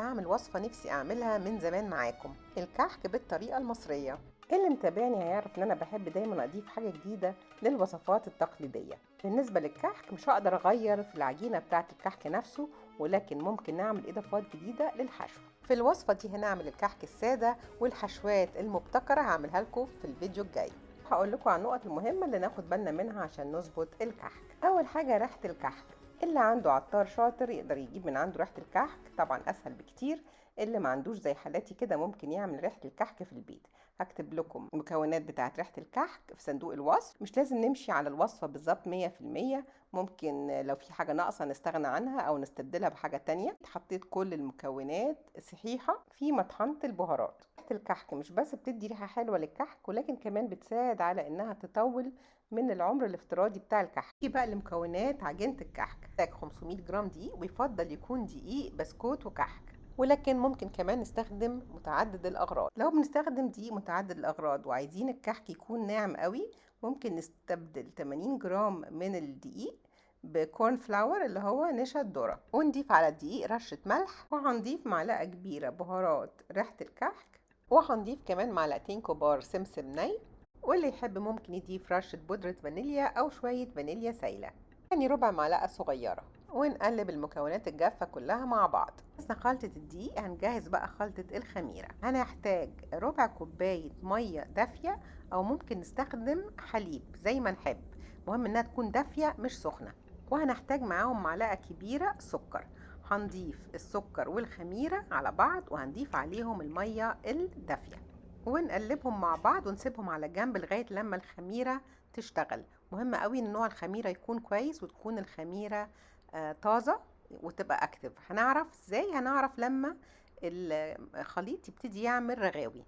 هعمل وصفة نفسي اعملها من زمان معاكم، الكحك بالطريقة المصرية. اللي متابعني هيعرف ان انا بحب دايما اضيف حاجة جديدة للوصفات التقليدية. بالنسبة للكحك مش هقدر اغير في العجينة بتاعة الكحك نفسه، ولكن ممكن نعمل اضافات جديدة للحشو. في الوصفة دي هنعمل الكحك السادة، والحشوات المبتكرة هعملها لكم في الفيديو الجاي. هقول لكم عن النقط المهمة اللي ناخد بالنا منها عشان نظبط الكحك. اول حاجة ريحة الكحك، اللي عنده عطار شاطر يقدر يجيب من عنده ريحة الكحك، طبعا اسهل بكتير. اللي ما عندوش زي حالاتي كده ممكن يعمل ريحة الكحك في البيت. هكتب لكم المكونات بتاعة ريحة الكحك في صندوق الوصف، مش لازم نمشي على الوصفة بالظبط 100%، ممكن لو في حاجة ناقصة نستغنى عنها او نستبدلها بحاجة تانية. حطيت كل المكونات صحيحة في مطحنة البهارات. ريحة الكحك مش بس بتدي ريحة حلوة للكحك، ولكن كمان بتساعد على انها تطول من العمر الافتراضي بتاع الكحك. دي بقى لمكونات عجينة الكحك. محتاج 500 جرام دقيق، ويفضل يكون دقيق بسكوت وكحك، ولكن ممكن كمان نستخدم متعدد الأغراض. لو بنستخدم دقيق متعدد الأغراض وعايزين الكحك يكون ناعم قوي، ممكن نستبدل 80 جرام من الدقيق بكورن فلاور اللي هو نشا الذرة، ونضيف على الدقيق رشة ملح، وهنضيف معلقة كبيرة بهارات ريحة الكحك، وهنضيف كمان معلقتين كبار سمسم ني، واللي يحب ممكن يضيف رشة بودرة فانيليا أو شوية فانيليا سايلة، يعني ربع معلقة صغيرة. ونقلب المكونات الجافة كلها مع بعض. خلصنا خلطة الدقيق، هنجهز بقى خلطة الخميرة. هنحتاج ربع كوباية مية دافية، أو ممكن نستخدم حليب زي ما نحب، مهم إنها تكون دافية مش سخنة. وهنحتاج معاهم معلقة كبيرة سكر. هنضيف السكر والخميرة على بعض، وهنضيف عليهم المية الدافية، ونقلبهم مع بعض ونسيبهم على جنب لغاية لما الخميرة تشتغل. مهم قوي ان نوع الخميرة يكون كويس، وتكون الخميرة طازة وتبقى اكتف. هنعرف ازاي؟ هنعرف لما الخليط يبتدي يعمل رغاوي.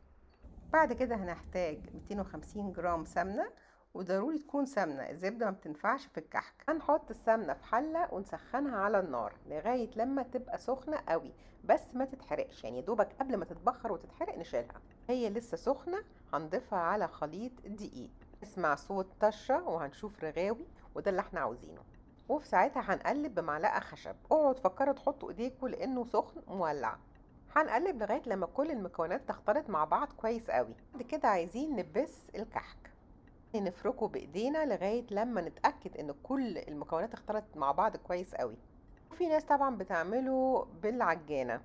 بعد كده هنحتاج 250 جرام سمنة، وضروري تكون سمنة، الزبدة ما بتنفعش في الكحك. هنحط السمنة في حلة ونسخنها على النار لغاية لما تبقى سخنة قوي، بس ما تتحرقش، يعني دوبك قبل ما تتبخر وتتحرق نشيلها. هي لسه سخنة هنضيفها على خليط الدقيق، نسمع صوت طشة وهنشوف رغاوي، وده اللي احنا عاوزينه. وفي ساعتها هنقلب بمعلقة خشب. اوعوا تفكروا تحطوا ايديكوا لانه سخن مولع. هنقلب لغاية لما كل المكونات تختلط مع بعض كويس قوي. بعد كده عايزين نبس الكحك، نفركه بايدينا لغاية لما نتأكد ان كل المكونات اختلطت مع بعض كويس قوي. وفي ناس طبعا بتعمله بالعجانة،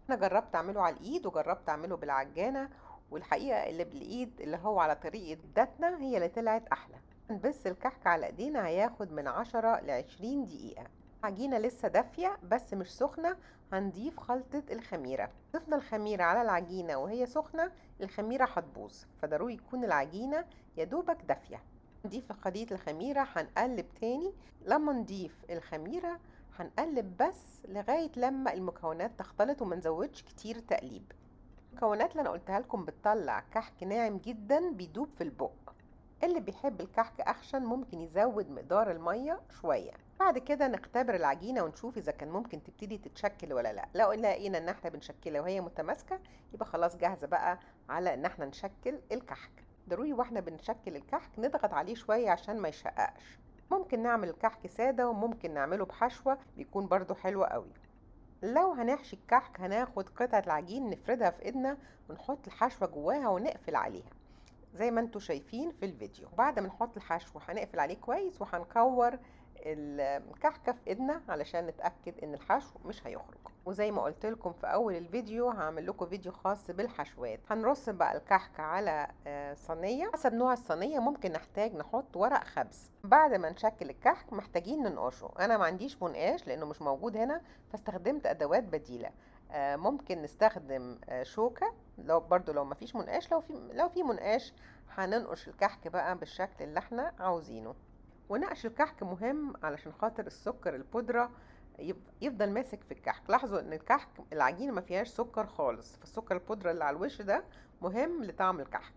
انا جربت اعمله على الايد وجربت اعمله بالعجانة، والحقيقة اللي بالايد اللي هو على طريقة جدتنا هي اللي طلعت احلى. نبس الكحك على ايدينا هياخد من 10 ل 20 دقيقة. عجينة لسه دافية بس مش سخنة. هنضيف خلطة الخميرة. ضفنا الخميرة على العجينة وهي سخنة، الخميرة هتبوظ، فضروري تكون العجينة يا دوبك دافية. نضيف خليط الخميرة، هنقلب تاني. لما نضيف الخميرة هنقلب بس لغاية لما المكونات تختلط، وما نزودش كتير تقليب. المكونات اللي انا قلتها لكم بتطلع كحك ناعم جدا بيدوب في البق. اللي بيحب الكحك اخشن ممكن يزود مقدار المية شوية. بعد كده نختبر العجينة ونشوف اذا كان ممكن تبتدي تتشكل ولا لا. لو لقينا ان احنا بنشكلها وهي متماسكة، يبقى خلاص جاهزة بقى على ان احنا نشكل الكحك. ضروري واحنا بنشكل الكحك نضغط عليه شوية عشان ما يشققش. ممكن نعمل الكحك سادة، وممكن نعمله بحشوة بيكون برضو حلو قوي. لو هنحشي الكحك هناخد قطعة العجين نفردها في ايدنا، ونحط الحشوة جواها ونقفل عليها زي ما انتوا شايفين في الفيديو. بعد ما نحط الحشو هنقفل عليه كويس، وهنكور الكحكة في ايدنا علشان نتأكد ان الحشو مش هيخرج. وزي ما قلت لكم في اول الفيديو هعمل لكم فيديو خاص بالحشوات. هنرص بقى الكحكة على صينية. حسب نوع الصينية ممكن نحتاج نحط ورق خبز. بعد ما نشكل الكحك محتاجين ننقشه. انا ما عنديش منقاش لانه مش موجود هنا، فاستخدمت ادوات بديلة. ممكن نستخدم شوكة، لو مفيش منقاش. لو في منقاش هننقش الكحك بقى بالشكل اللي احنا عاوزينه. ونقش الكحك مهم علشان خاطر السكر البودرة يفضل ماسك في الكحك. لاحظوا ان الكحك العجينة ما فيهاش سكر خالص، فالسكر البودرة اللي على الوش ده مهم لطعم الكحك.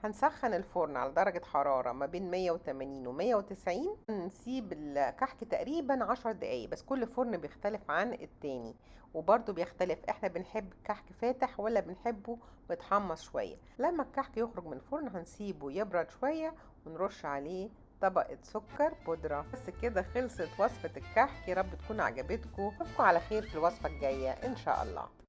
هنسخن الفرن على درجة حرارة ما بين 180 و 190. نسيب الكحك تقريبا 10 دقايق بس. كل فرن بيختلف عن التاني، وبرضو بيختلف احنا بنحب الكحك فاتح ولا بنحبه متحمص شوية. لما الكحك يخرج من الفرن هنسيبه يبرد شوية، ونرش عليه طبقة سكر بودرة. بس كده خلصت وصفة الكحك. يا رب تكون عجبتكم. اشوفكم على خير في الوصفة الجاية ان شاء الله.